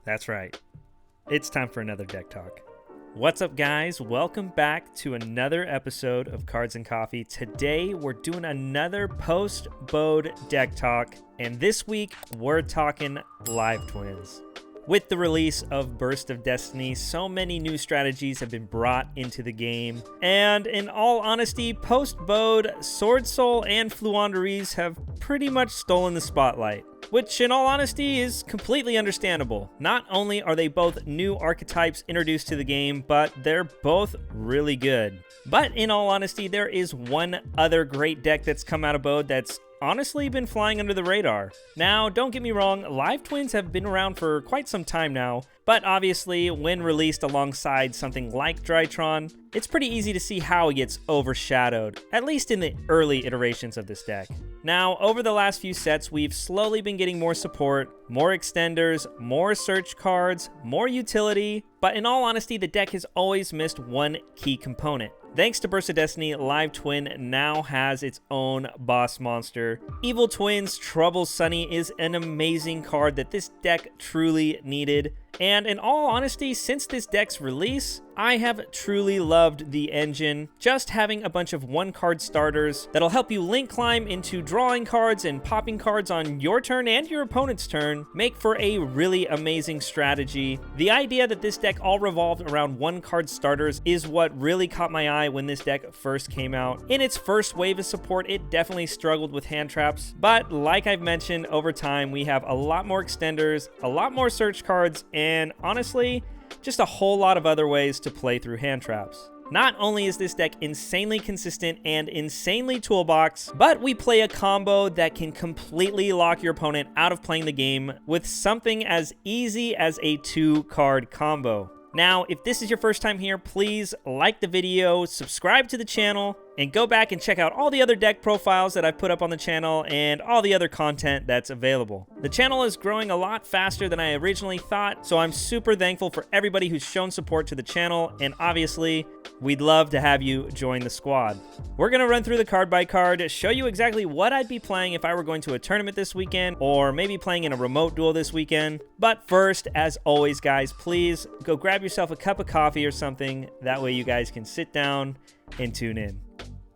That's right. It's time for another deck talk. What's up, guys? Welcome back to another episode of Cards and Coffee. Today, we're doing another post-BODE deck talk, and this week, we're talking Live Twins. With the release of Burst of Destiny, so many new strategies have been brought into the game. And in all honesty, post-BODE, Sword Soul and Fluandereeze have pretty much stolen the spotlight. Which, in all honesty, is completely understandable. Not only are they both new archetypes introduced to the game, but they're both really good. But in all honesty, there is one other great deck that's come out of BODE that's honestly been flying under the radar. Now, don't get me wrong, Live Twins have been around for quite some time now, but obviously, when released alongside something like Drytron, it's pretty easy to see how it gets overshadowed, at least in the early iterations of this deck. Now, over the last few sets, we've slowly been getting more support, more extenders, more search cards, more utility, but in all honesty, the deck has always missed one key component. Thanks to Burst of Destiny, Live Twin now has its own boss monster. Evil Twins Trouble Sunny is an amazing card that this deck truly needed. And in all honesty, since this deck's release, I have truly loved the engine. Just having a bunch of one-card starters that'll help you link climb into drawing cards and popping cards on your turn and your opponent's turn make for a really amazing strategy. The idea that this deck all revolved around one-card starters is what really caught my eye when this deck first came out. In its first wave of support, it definitely struggled with hand traps, but like I've mentioned, over time we have a lot more extenders, a lot more search cards, and honestly, just a whole lot of other ways to play through hand traps. Not only is this deck insanely consistent and insanely toolbox, but we play a combo that can completely lock your opponent out of playing the game with something as easy as a 2-card combo. Now, if this is your first time here, please like the video, subscribe to the channel, and go back and check out all the other deck profiles that I've put up on the channel and all the other content that's available. The channel is growing a lot faster than I originally thought, so I'm super thankful for everybody who's shown support to the channel, and obviously, we'd love to have you join the squad. We're going to run through the card by card, show you exactly what I'd be playing if I were going to a tournament this weekend, or maybe playing in a remote duel this weekend. But first, as always, guys, please go grab yourself a cup of coffee or something. That way you guys can sit down and tune in.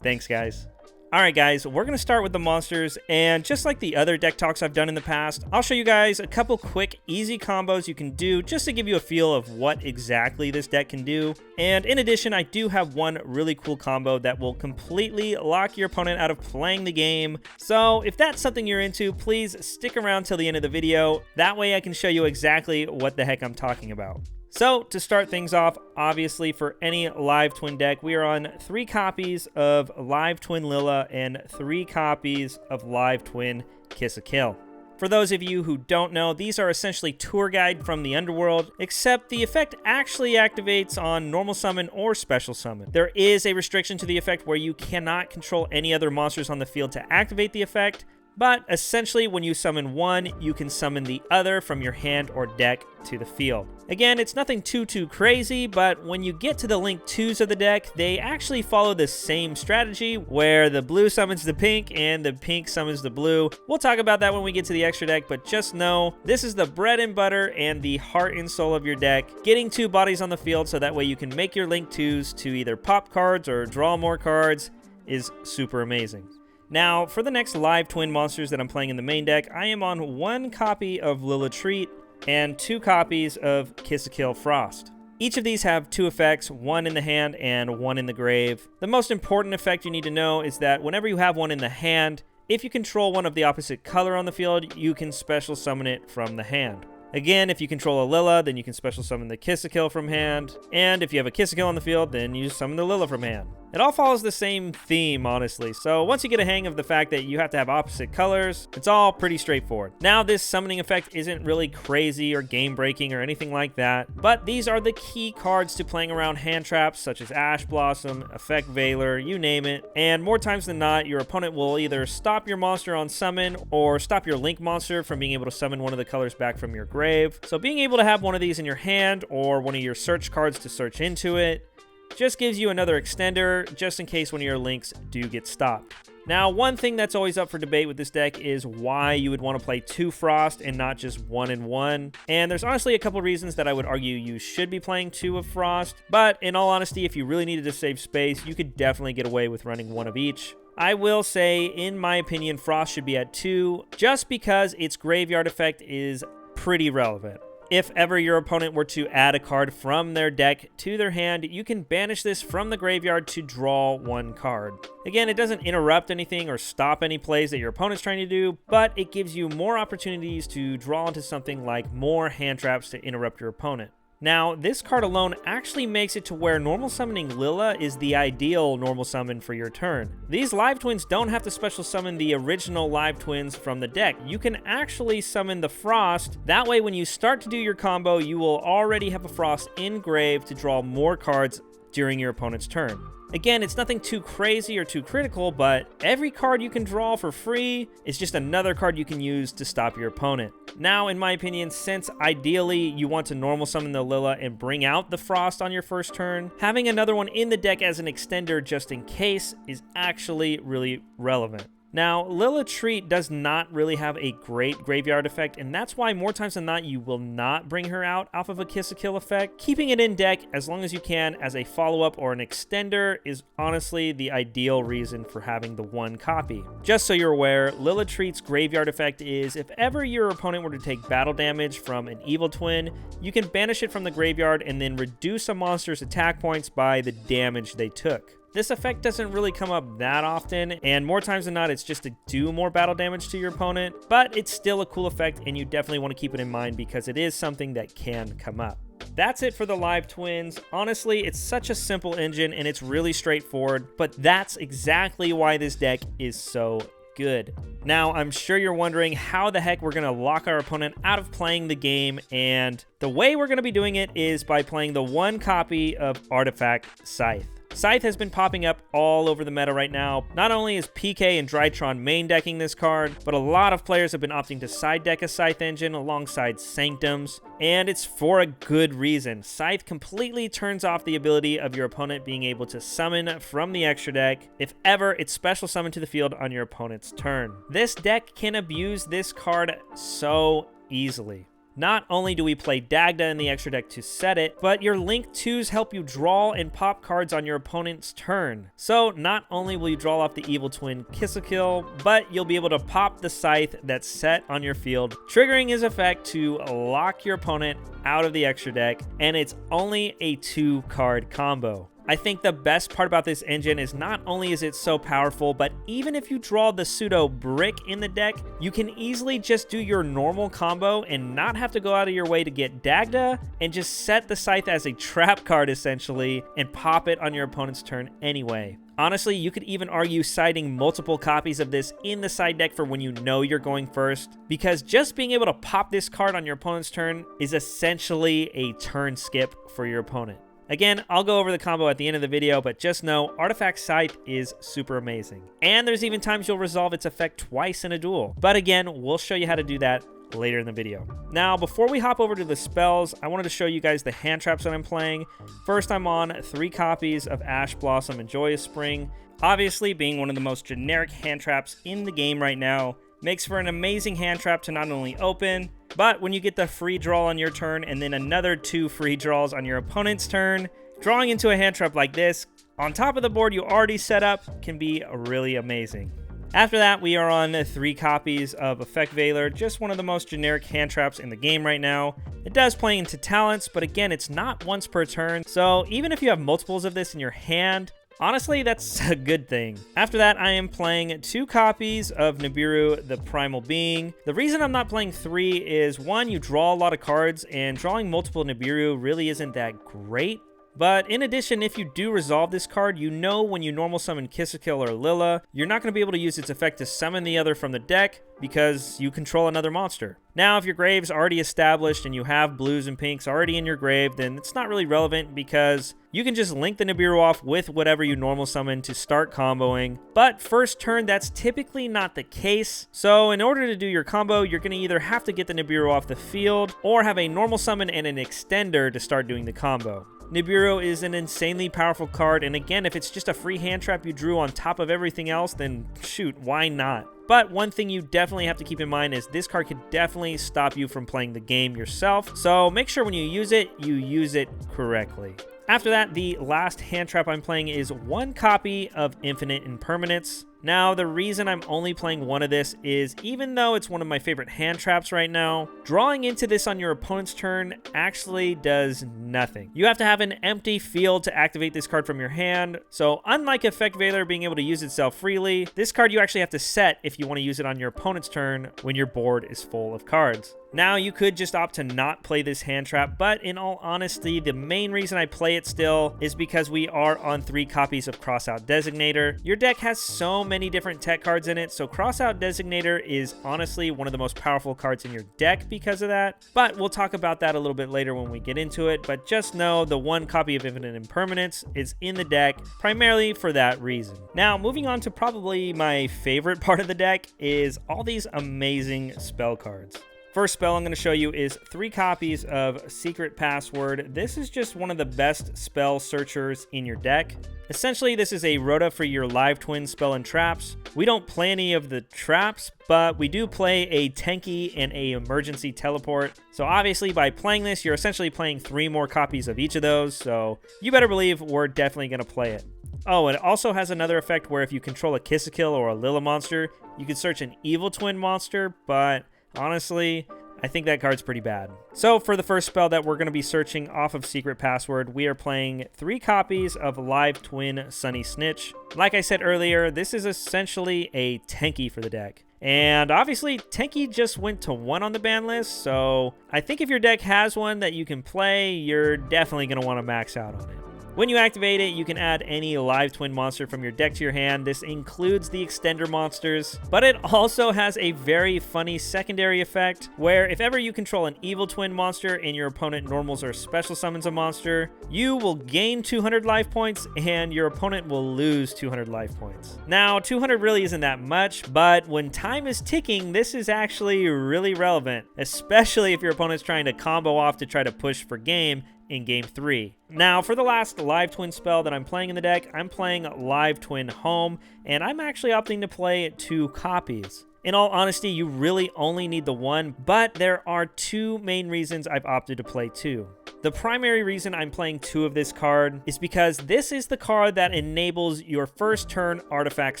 Thanks, guys. Alright, guys, we're going to start with the monsters, and just like the other deck talks I've done in the past, I'll show you guys a couple quick, easy combos you can do just to give you a feel of what exactly this deck can do. And in addition, I do have one really cool combo that will completely lock your opponent out of playing the game. So if that's something you're into, please stick around till the end of the video. That way I can show you exactly what the heck I'm talking about. So, to start things off, obviously for any Live Twin deck, we are on 3 copies of Live Twin Lilla and 3 copies of Live Twin Kiss a Kill. For those of you who don't know, these are essentially tour guide from the underworld, except the effect actually activates on normal summon or special summon. There is a restriction to the effect where you cannot control any other monsters on the field to activate the effect, but essentially when you summon one, you can summon the other from your hand or deck to the field. Again, it's nothing too crazy, but when you get to the Link 2s of the deck, they actually follow the same strategy where the blue summons the pink and the pink summons the blue. We'll talk about that when we get to the extra deck, but just know this is the bread and butter and the heart and soul of your deck. Getting 2 bodies on the field so that way you can make your Link 2s to either pop cards or draw more cards is super amazing. Now, for the next Live Twin monsters that I'm playing in the main deck, I am on 1 copy of Lilla Treat and 2 copies of Kiss a Kill Frost. Each of these have 2 effects, 1 in the hand and 1 in the grave. The most important effect you need to know is that whenever you have one in the hand, if you control one of the opposite color on the field, you can special summon it from the hand. Again, if you control a Lilla, then you can special summon the Kiss a Kill from hand. And if you have a Kiss a Kill on the field, then you summon the Lilla from hand. It all follows the same theme, honestly. So once you get a hang of the fact that you have to have opposite colors, it's all pretty straightforward. Now, this summoning effect isn't really crazy or game-breaking or anything like that, but these are the key cards to playing around hand traps such as Ash Blossom, Effect Veiler, you name it. And more times than not, your opponent will either stop your monster on summon or stop your Link monster from being able to summon one of the colors back from your grave. So being able to have one of these in your hand or one of your search cards to search into it just gives you another extender just in case one of your links do get stopped. Now, one thing that's always up for debate with this deck is why you would want to play 2 Frost and not just 1 and 1. And there's honestly a couple reasons that I would argue you should be playing 2 of Frost. But in all honesty, if you really needed to save space, you could definitely get away with running 1 of each. I will say, in my opinion, Frost should be at 2 just because its graveyard effect is pretty relevant. If ever your opponent were to add a card from their deck to their hand, you can banish this from the graveyard to draw 1 card. Again, it doesn't interrupt anything or stop any plays that your opponent's trying to do, but it gives you more opportunities to draw into something like more hand traps to interrupt your opponent. Now, this card alone actually makes it to where normal summoning Lilla is the ideal normal summon for your turn. These live twins don't have to special summon the original live twins from the deck. You can actually summon the Frost. That way, when you start to do your combo, you will already have a Frost in grave to draw more cards during your opponent's turn. Again, it's nothing too crazy or too critical, but every card you can draw for free is just another card you can use to stop your opponent. Now, in my opinion, since ideally you want to normal summon the Lilla and bring out the Frost on your first turn, having another one in the deck as an extender just in case is actually really relevant. Now, Lilla Treat does not really have a great graveyard effect, and that's why more times than not you will not bring her out off of a Kiss a Kill effect. Keeping it in deck as long as you can as a follow-up or an extender is honestly the ideal reason for having the 1 copy. Just so you're aware, Lilla Treat's graveyard effect is if ever your opponent were to take battle damage from an Evil Twin, you can banish it from the graveyard and then reduce a monster's attack points by the damage they took. This effect doesn't really come up that often, and more times than not, it's just to do more battle damage to your opponent, but it's still a cool effect, and you definitely want to keep it in mind because it is something that can come up. That's it for the live twins. Honestly, it's such a simple engine, and it's really straightforward, but that's exactly why this deck is so good. Now, I'm sure you're wondering how the heck we're going to lock our opponent out of playing the game, and the way we're going to be doing it is by playing the 1 copy of Artifact Scythe. Scythe has been popping up all over the meta right now. Not only is PK and Drytron main decking this card, but a lot of players have been opting to side deck a Scythe engine alongside Sanctums, and it's for a good reason. Scythe completely turns off the ability of your opponent being able to summon from the extra deck if ever it's special summoned to the field on your opponent's turn. This deck can abuse this card so easily. Not only do we play Dagda in the extra deck to set it, but your Link 2s help you draw and pop cards on your opponent's turn. So not only will you draw off the Evil Twin Kiss a Kill, but you'll be able to pop the Scythe that's set on your field, triggering his effect to lock your opponent out of the extra deck, and it's only a 2-card combo. I think the best part about this engine is not only is it so powerful, but even if you draw the pseudo brick in the deck, you can easily just do your normal combo and not have to go out of your way to get Dagda and just set the Scythe as a trap card essentially and pop it on your opponent's turn anyway. Honestly, you could even argue siding multiple copies of this in the side deck for when you know you're going first, because just being able to pop this card on your opponent's turn is essentially a turn skip for your opponent. Again, I'll go over the combo at the end of the video, but just know Artifact Scythe is super amazing. And there's even times you'll resolve its effect twice in a duel. But again, we'll show you how to do that later in the video. Now, before we hop over to the spells, I wanted to show you guys the hand traps that I'm playing. First, I'm on 3 copies of Ash Blossom and Joyous Spring. Obviously, being one of the most generic hand traps in the game right now, makes for an amazing hand trap to not only open, but when you get the free draw on your turn and then another 2 free draws on your opponent's turn, drawing into a hand trap like this, on top of the board you already set up, can be really amazing. After that, we are on 3 copies of Effect Veiler, just one of the most generic hand traps in the game right now. It does play into talents, but again, it's not once per turn, so even if you have multiples of this in your hand, honestly, that's a good thing. After that, I am playing 2 copies of Nibiru, the Primal Being. The reason I'm not playing 3 is, 1, you draw a lot of cards, and drawing multiple Nibiru really isn't that great. But in addition, if you do resolve this card, you know when you normal summon Kiss a Kill or Lilla, you're not going to be able to use its effect to summon the other from the deck because you control another monster. Now, if your grave's already established and you have blues and pinks already in your grave, then it's not really relevant because you can just link the Nibiru off with whatever you normal summon to start comboing. But first turn, that's typically not the case. So in order to do your combo, you're going to either have to get the Nibiru off the field or have a normal summon and an extender to start doing the combo. Nibiru is an insanely powerful card, and again, if it's just a free hand trap you drew on top of everything else, then shoot, why not? But one thing you definitely have to keep in mind is this card could definitely stop you from playing the game yourself, so make sure when you use it correctly. After that, the last hand trap I'm playing is one copy of Infinite Impermanence. Now, the reason I'm only playing one of this is, even though it's one of my favorite hand traps right now, drawing into this on your opponent's turn actually does nothing. You have to have an empty field to activate this card from your hand, so unlike Effect Veiler being able to use itself freely, this card you actually have to set if you want to use it on your opponent's turn when your board is full of cards. Now, you could just opt to not play this hand trap, but in all honesty, the main reason I play it still is because we are on 3 copies of Crossout Designator. Your deck has so many different tech cards in it, so Crossout Designator is honestly one of the most powerful cards in your deck because of that, but we'll talk about that a little bit later when we get into it. But just know the one copy of Infinite Impermanence is in the deck primarily for that reason. Now, moving on to probably my favorite part of the deck is all these amazing spell cards. First spell I'm going to show you is 3 copies of Secret Password. This is just one of the best spell searchers in your deck. Essentially, this is a Rhoda for your live twin spell and traps. We don't play any of the traps, but we do play a Tenki and a emergency teleport. So obviously, by playing this, you're essentially playing 3 more copies of each of those. So you better believe we're definitely going to play it. Oh, and it also has another effect where if you control a Kiss-a-Kill or a Lila monster, you can search an Evil Twin monster, but honestly, I think that card's pretty bad. So for the first spell that we're going to be searching off of Secret Password, we are playing 3 copies of Live Twin Sunny Snitch. Like I said earlier, this is essentially a Tenki for the deck. And obviously, Tenki just went to 1 on the ban list, so I think if your deck has one that you can play, you're definitely going to want to max out on it. When you activate it, you can add any live twin monster from your deck to your hand. This includes the extender monsters, but it also has a very funny secondary effect where if ever you control an evil twin monster and your opponent normals or special summons a monster, you will gain 200 life points and your opponent will lose 200 life points. Now, 200 really isn't that much, but when time is ticking, this is actually really relevant, especially if your opponent's trying to combo off to try to push for game in Game 3. Now, for the last Live Twin spell that I'm playing in the deck, I'm playing Live Twin Home, and I'm actually opting to play 2 copies. In all honesty, you really only need the 1, but there are 2 main reasons I've opted to play 2. The primary reason I'm playing 2 of this card is because this is the card that enables your first turn Artifact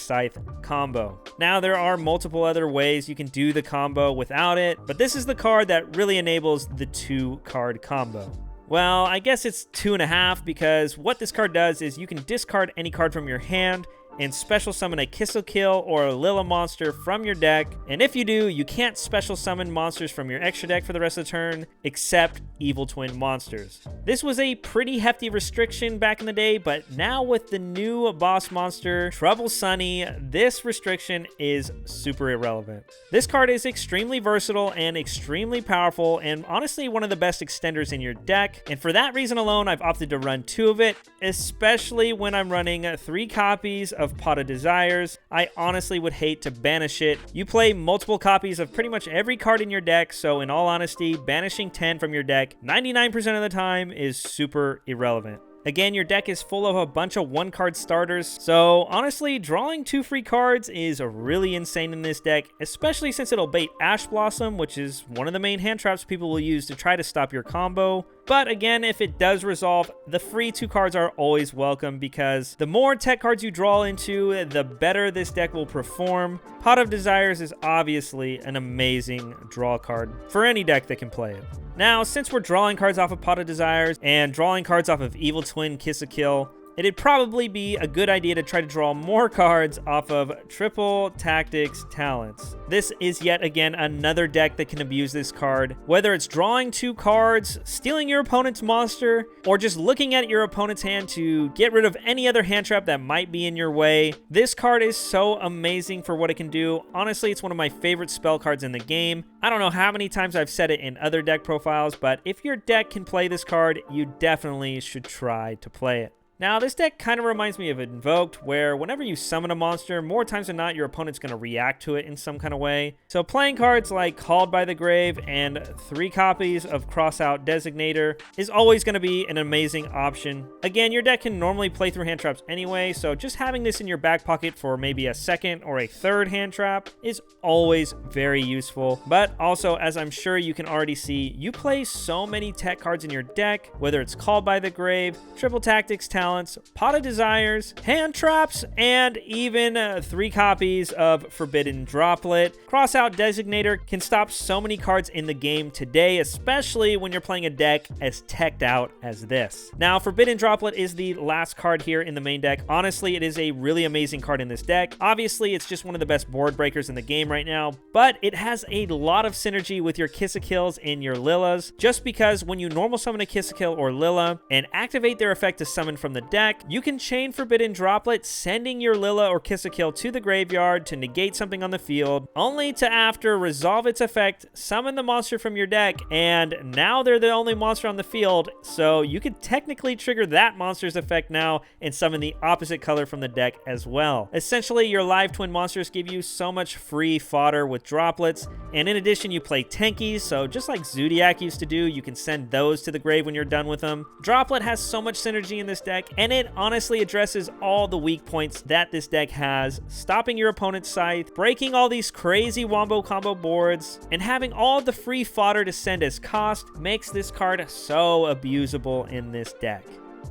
Scythe combo. Now, there are multiple other ways you can do the combo without it, but this is the card that really enables the 2-card combo. Well, I guess it's 2.5 because what this card does is you can discard any card from your hand and special summon a Kiss-a-Kill or a Lila monster from your deck. And if you do, you can't special summon monsters from your extra deck for the rest of the turn, except Evil Twin monsters. This was a pretty hefty restriction back in the day, but now with the new boss monster, Trouble Sunny, this restriction is super irrelevant. This card is extremely versatile and extremely powerful, and honestly one of the best extenders in your deck. And for that reason alone, I've opted to run 2 of it, especially when I'm running 3 copies of Pot of Desires. I honestly would hate to banish it. You play multiple copies of pretty much every card in your deck, so in all honesty, banishing 10 from your deck 99% of the time is super irrelevant. Again, your deck is full of a bunch of 1-card starters, so honestly, drawing 2 free cards is really insane in this deck, especially since it'll bait Ash Blossom, which is one of the main hand traps people will use to try to stop your combo. But again, if it does resolve, the free 2 cards are always welcome because the more tech cards you draw into, the better this deck will perform. Pot of Desires is obviously an amazing draw card for any deck that can play it. Now, since we're drawing cards off of Pot of Desires and drawing cards off of Evil Twin Kiss-a-Kill, it'd probably be a good idea to try to draw more cards off of Triple Tactics Talents. This is yet again another deck that can abuse this card, whether it's drawing 2 cards, stealing your opponent's monster, or just looking at your opponent's hand to get rid of any other hand trap that might be in your way. This card is so amazing for what it can do. Honestly, it's one of my favorite spell cards in the game. I don't know how many times I've said it in other deck profiles, but if your deck can play this card, you definitely should try to play it. Now, this deck kind of reminds me of Invoked, where whenever you summon a monster, more times than not, your opponent's going to react to it in some kind of way. So playing cards like Called by the Grave and 3 copies of Crossout Designator is always going to be an amazing option. Again, your deck can normally play through hand traps anyway, so just having this in your back pocket for maybe a second or a third hand trap is always very useful. But also, as I'm sure you can already see, you play so many tech cards in your deck, whether it's Called by the Grave, Triple Tactics Talents, Pot of Desires, hand traps, and even 3 copies of Forbidden Droplet. Crossout Designator can stop so many cards in the game today, especially when you're playing a deck as teched out as this. Now, Forbidden Droplet is the last card here in the main deck. Honestly, it is a really amazing card in this deck. Obviously, it's just one of the best board breakers in the game right now, but it has a lot of synergy with your Kiss-a-Kills and your Lillas, just because when you normal summon a Kiss-a-Kill or Lilla and activate their effect to summon from the deck, you can chain Forbidden Droplet, sending your Lilla or Kiss-a-Kill to the graveyard to negate something on the field, only to after resolve its effect, summon the monster from your deck, and now they're the only monster on the field, so you could technically trigger that monster's effect now and summon the opposite color from the deck as well. Essentially, your live twin monsters give you so much free fodder with droplets, and in addition, you play tankies, so just like Zodiac used to do, you can send those to the grave when you're done with them. Droplet has so much synergy in this deck, and it honestly addresses all the weak points that this deck has, stopping your opponent's Scythe, breaking all these crazy wombo combo boards, and having all the free fodder to send as cost makes this card so abusable in this deck.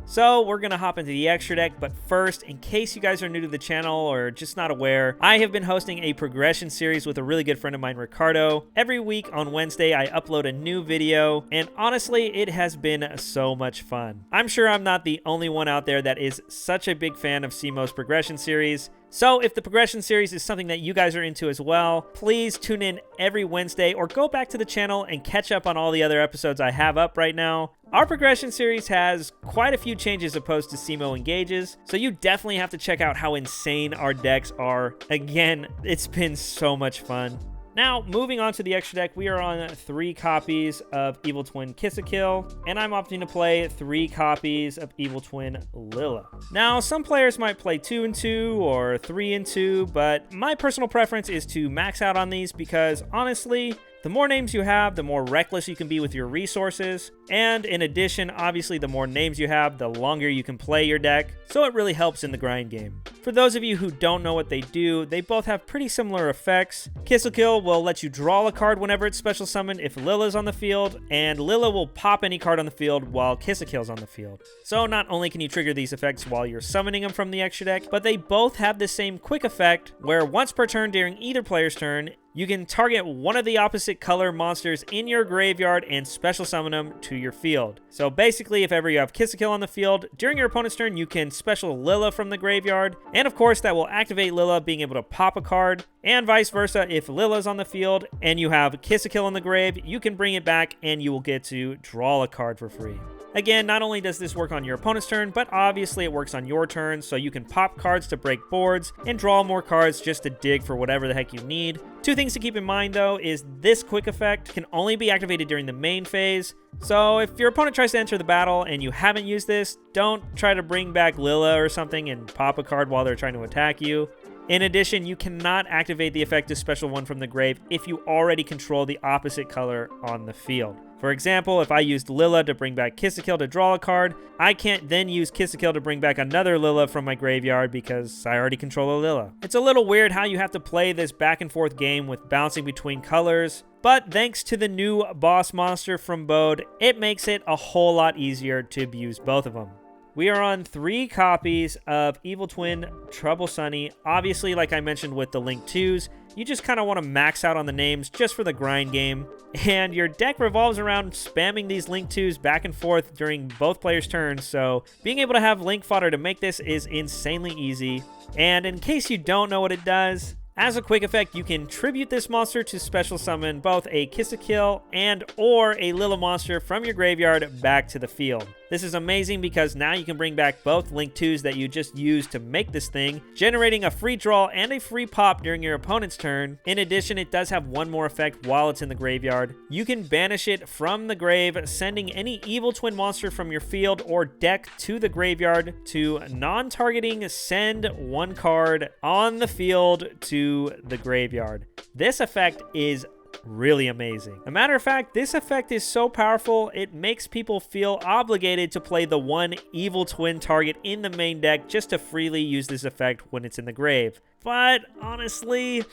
So we're going to hop into the extra deck, but first, in case you guys are new to the channel or just not aware, I have been hosting a progression series with a really good friend of mine, Ricardo. Every week on Wednesday, I upload a new video, and honestly, it has been so much fun. I'm sure I'm not the only one out there that is such a big fan of CMO's progression series. So if the progression series is something that you guys are into as well, please tune in every Wednesday or go back to the channel and catch up on all the other episodes I have up right now. Our progression series has quite a few changes opposed to CMO Engages, so you definitely have to check out how insane our decks are. Again, it's been so much fun. Now, moving on to the extra deck, we are on 3 copies of Evil Twin Kiss-a-Kill, and I'm opting to play 3 copies of Evil Twin Lilla. Now, some players might play 2 and 2 or 3 and 2, but my personal preference is to max out on these because, honestly, the more names you have, the more reckless you can be with your resources, and in addition, obviously, the more names you have, the longer you can play your deck, so it really helps in the grind game. For those of you who don't know what they do, they both have pretty similar effects. Kiss-a-Kill will let you draw a card whenever it's special summoned if Lilla's on the field, and Lilla will pop any card on the field while Kiss-a-Kill's on the field. So not only can you trigger these effects while you're summoning them from the extra deck, but they both have the same quick effect, where once per turn during either player's turn, you can target one of the opposite color monsters in your graveyard and special summon them to your field. So basically, if ever you have Kiss-a-Kill on the field, during your opponent's turn, you can special Lilla from the graveyard. And of course, that will activate Lilla being able to pop a card. And vice versa, if Lilla's on the field and you have Kiss-a-Kill in the grave, you can bring it back and you will get to draw a card for free. Again, not only does this work on your opponent's turn, but obviously it works on your turn, so you can pop cards to break boards and draw more cards just to dig for whatever the heck you need. 2 things to keep in mind though is this quick effect can only be activated during the main phase, so if your opponent tries to enter the battle and you haven't used this, don't try to bring back Lilla or something and pop a card while they're trying to attack you. In addition, you cannot activate the effect to special one from the grave if you already control the opposite color on the field. For example, if I used Lilla to bring back Kiss-a-Kill to draw a card, I can't then use Kiss-a-Kill to bring back another Lilla from my graveyard because I already control a Lilla. It's a little weird how you have to play this back and forth game with bouncing between colors, but thanks to the new boss monster from BODE, it makes it a whole lot easier to abuse both of them. We are on 3 copies of Evil Twin Trouble Sunny. Obviously, like I mentioned with the Link 2s, you just kind of want to max out on the names just for the grind game. And your deck revolves around spamming these Link 2s back and forth during both players' turns, so being able to have Link fodder to make this is insanely easy. And in case you don't know what it does, as a quick effect, you can tribute this monster to special summon both a Kiss-a-Kill and or a Lilla monster from your graveyard back to the field. This is amazing because now you can bring back both Link 2s that you just used to make this thing, generating a free draw and a free pop during your opponent's turn. In addition, it does have one more effect while it's in the graveyard. You can banish it from the grave, sending any evil twin monster from your field or deck to the graveyard to non-targeting send one card on the field to the graveyard. This effect is really amazing. A matter of fact, this effect is so powerful, it makes people feel obligated to play the one evil twin target in the main deck just to freely use this effect when it's in the grave. But honestly,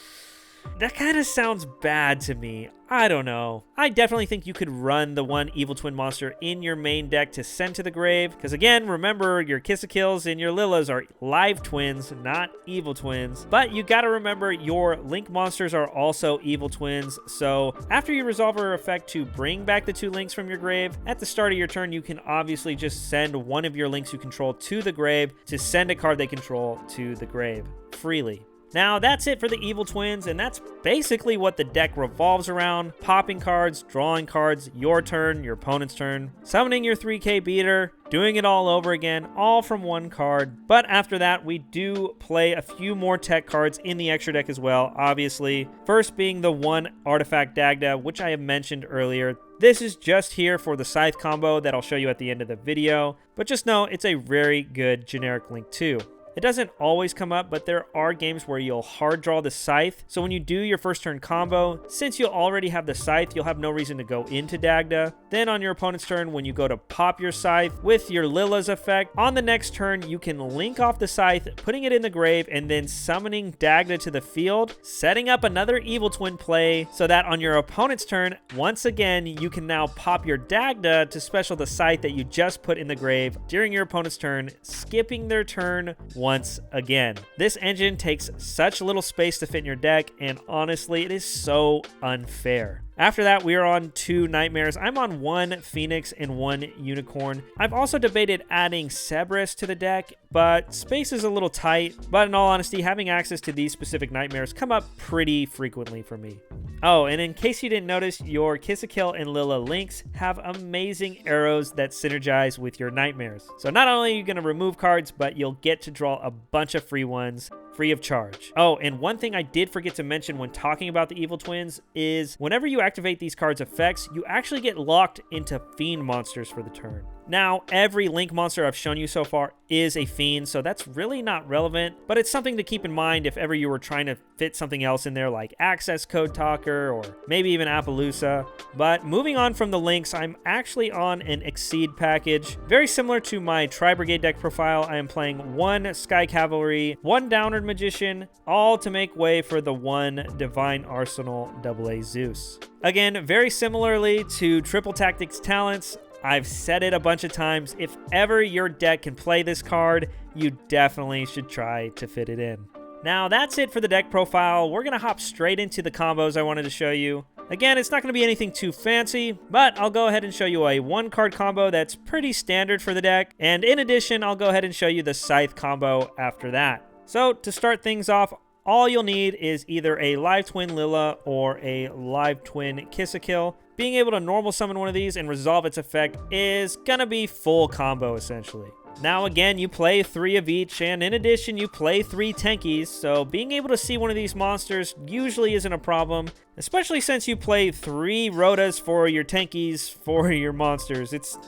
that kind of sounds bad to me. I don't know. I definitely think you could run the one evil twin monster in your main deck to send to the grave. Because again, remember, your Kiss-a-Kills and your Lillas are live twins, not evil twins. But you gotta remember, your Link monsters are also evil twins. So after you resolve her effect to bring back the 2 Links from your grave, at the start of your turn, you can obviously just send one of your Links you control to the grave to send a card they control to the grave freely. Now, that's it for the evil twins, and that's basically what the deck revolves around. Popping cards, drawing cards, your turn, your opponent's turn, summoning your 3K beater, doing it all over again, all from one card. But after that, we do play a few more tech cards in the extra deck as well, obviously. First being the one artifact Dagda, which I have mentioned earlier. This is just here for the Scythe combo that I'll show you at the end of the video, but just know it's a very good generic Link 2. It doesn't always come up, but there are games where you'll hard draw the Scythe. So when you do your first turn combo, since you'll already have the Scythe, you'll have no reason to go into Dagda. Then on your opponent's turn, when you go to pop your Scythe with your Lilla's effect, on the next turn, you can link off the Scythe, putting it in the grave, and then summoning Dagda to the field, setting up another evil twin play so that on your opponent's turn, once again, you can now pop your Dagda to special the Scythe that you just put in the grave during your opponent's turn, skipping their turn once again. This engine takes such little space to fit in your deck, and honestly, it is so unfair. After that, we are on 2 Nightmares. I'm on 1 Phoenix and 1 Unicorn. I've also debated adding Cerberus to the deck, but space is a little tight. But in all honesty, having access to these specific Nightmares come up pretty frequently for me. Oh, and in case you didn't notice, your Kiss-a-Kill and Lilla Links have amazing arrows that synergize with your Nightmares. So not only are you going to remove cards, but you'll get to draw a bunch of free ones, free of charge. Oh, and one thing I did forget to mention when talking about the evil twins is whenever you activate these cards' effects, you actually get locked into Fiend monsters for the turn. Now, every Link monster I've shown you so far is a Fiend, so that's really not relevant, but it's something to keep in mind if ever you were trying to fit something else in there like Access Code Talker or maybe even Appaloosa. But moving on from the Links, I'm actually on an Exceed package. Very similar to my Tri-Brigade deck profile, I am playing 1 Sky Cavalry, 1 Downward Magician, all to make way for the 1 Divine Arsenal AA Zeus. Again, very similarly to Triple Tactics Talents, I've said it a bunch of times, if ever your deck can play this card, you definitely should try to fit it in. Now, that's it for the deck profile. We're going to hop straight into the combos I wanted to show you. Again, it's not going to be anything too fancy, but I'll go ahead and show you a 1-card combo that's pretty standard for the deck. And in addition, I'll go ahead and show you the Scythe combo after that. So, to start things off, all you'll need is either a live twin Lilla or a live twin Kiss-a-Kill. Being able to normal summon one of these and resolve its effect is gonna be full combo, essentially. Now again, you play 3 of each, and in addition, you play 3 Tenkies, so being able to see one of these monsters usually isn't a problem, especially since you play 3 Rotas for your Tenkies for your monsters. It's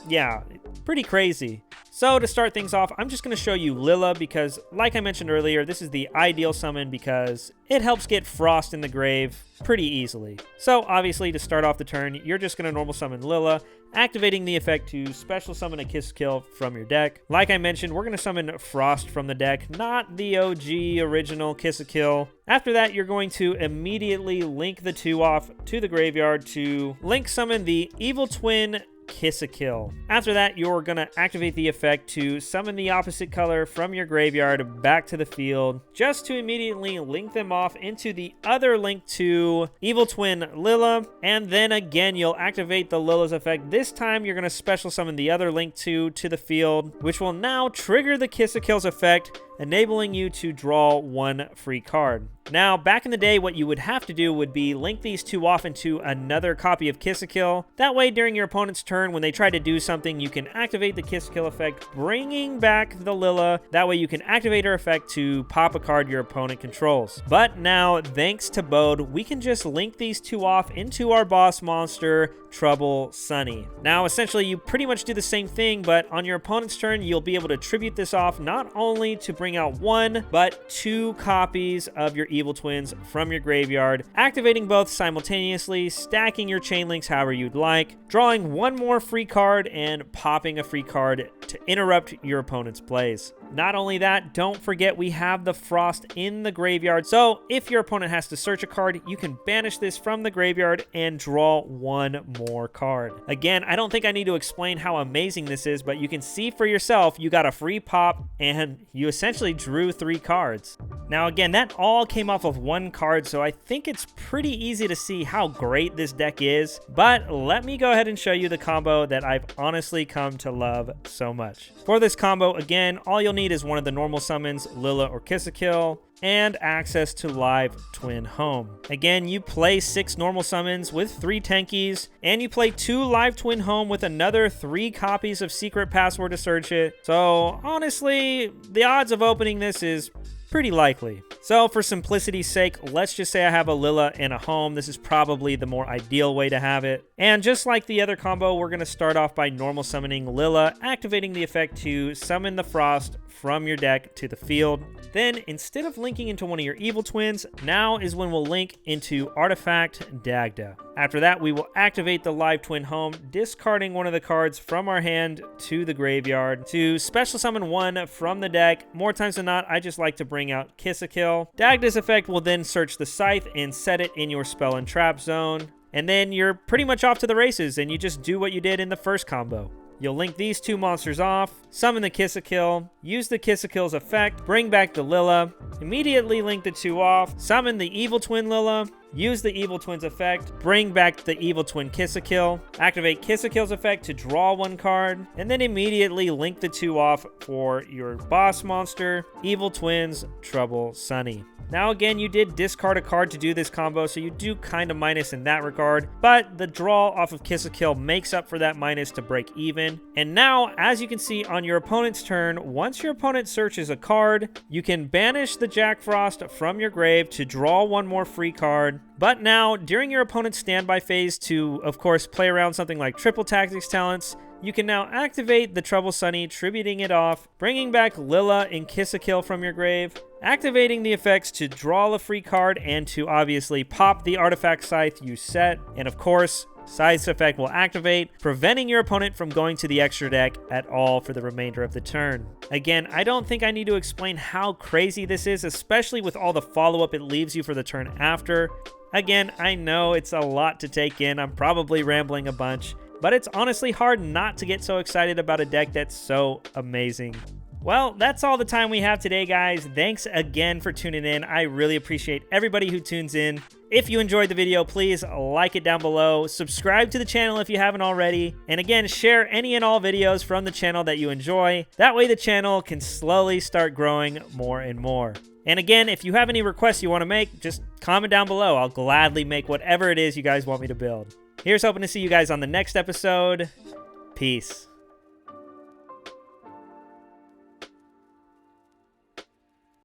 pretty crazy. So to start things off, I'm just going to show you Lilla because, like I mentioned earlier, this is the ideal summon because it helps get Frost in the grave pretty easily. So obviously, to start off the turn, you're just going to normal summon Lilla, activating the effect to special summon a Kiss-a-Kill from your deck. Like I mentioned, we're going to summon Frost from the deck, not the OG original Kiss-a-Kill. After that, you're going to immediately link the 2 off to the graveyard to link summon the Evil Twin Kiss-a-Kill. After that, you're going to activate the effect to summon the opposite color from your graveyard back to the field, just to immediately link them off into the other link to Evil Twin Lilla, and then again, you'll activate the Lilla's effect. This time, you're going to special summon the other link to the field, which will now trigger the Kiss-a-Kill's effect, enabling you to draw 1 free card. Now, back in the day, what you would have to do would be link these 2 off into another copy of Kiss a Kill. That way, during your opponent's turn, when they try to do something, you can activate the Kiss a Kill effect, bringing back the Lilla. That way, you can activate her effect to pop a card your opponent controls. But now, thanks to BODE, we can just link these 2 off into our boss monster, Trouble Sunny. Now, essentially, you pretty much do the same thing, but on your opponent's turn, you'll be able to tribute this off not only to bring out 1, but 2 copies of your Evil Twins from your graveyard, activating both simultaneously, stacking your chain links however you'd like, drawing 1 more free card, and popping a free card to interrupt your opponent's plays. Not only that, don't forget we have the Frost in the graveyard, so if your opponent has to search a card, you can banish this from the graveyard and draw 1 more card. Again, I don't think I need to explain how amazing this is, but you can see for yourself, you got a free pop and you essentially drew 3 cards. Now again, that all came off of 1 card, so I think it's pretty easy to see how great this deck is, but let me go ahead and show you the combo that I've honestly come to love so much. For this combo, again, all you'll need is one of the normal summons, Lilla or Kiss a Kill, and access to Live Twin Home. Again, you play 6 normal summons with 3 tankies, and you play 2 Live Twin Home with another 3 copies of Secret Password to search it. So honestly, the odds of opening this is pretty likely. So for simplicity's sake, let's just say I have a Lilla and a Home. This is probably the more ideal way to have it. And just like the other combo, we're going to start off by normal summoning Lilla, activating the effect to summon the Frost from your deck to the field. Then, instead of linking into one of your Evil Twins, now is when we'll link into Artifact Dagda. After that, we will activate the Live Twin Home, discarding one of the cards from our hand to the graveyard to special summon 1 from the deck. More times than not, I just like to bring out Kiss a Kill. Dagda's effect will then search the Scythe and set it in your spell and trap zone. And then you're pretty much off to the races, and you just do what you did in the first combo. You'll link these 2 monsters off, summon the Kiss a Kill, use the Kiss a Kill's effect, bring back the Lilla, immediately link the 2 off, summon the Evil Twin Lilla, use the Evil Twin's effect, bring back the Evil Twin Kiss a Kill, activate Kiss a Kill's effect to draw 1 card, and then immediately link the 2 off for your boss monster, Evil Twins Trouble Sunny. Now again, you did discard a card to do this combo, so you do kind of minus in that regard, but the draw off of Kiss a Kill makes up for that minus to break even. And now, as you can see on your opponent's turn, once your opponent searches a card, you can banish the Jack Frost from your grave to draw 1 more free card. But now, during your opponent's standby phase to, of course, play around something like Triple Tactics talents, you can now activate the Trouble Sunny, tributing it off, bringing back Lilla and Kiss a Kill from your grave, activating the effects to draw a free card and to obviously pop the Artifact Scythe you set, and of course, Scythe's effect will activate, preventing your opponent from going to the extra deck at all for the remainder of the turn. Again, I don't think I need to explain how crazy this is, especially with all the follow-up it leaves you for the turn after. Again, I know it's a lot to take in, I'm probably rambling a bunch, but it's honestly hard not to get so excited about a deck that's so amazing. Well, that's all the time we have today, guys. Thanks again for tuning in. I really appreciate everybody who tunes in. If you enjoyed the video, please like it down below. Subscribe to the channel if you haven't already. And again, share any and all videos from the channel that you enjoy. That way the channel can slowly start growing more and more. And again, if you have any requests you want to make, just comment down below. I'll gladly make whatever it is you guys want me to build. Here's hoping to see you guys on the next episode. Peace.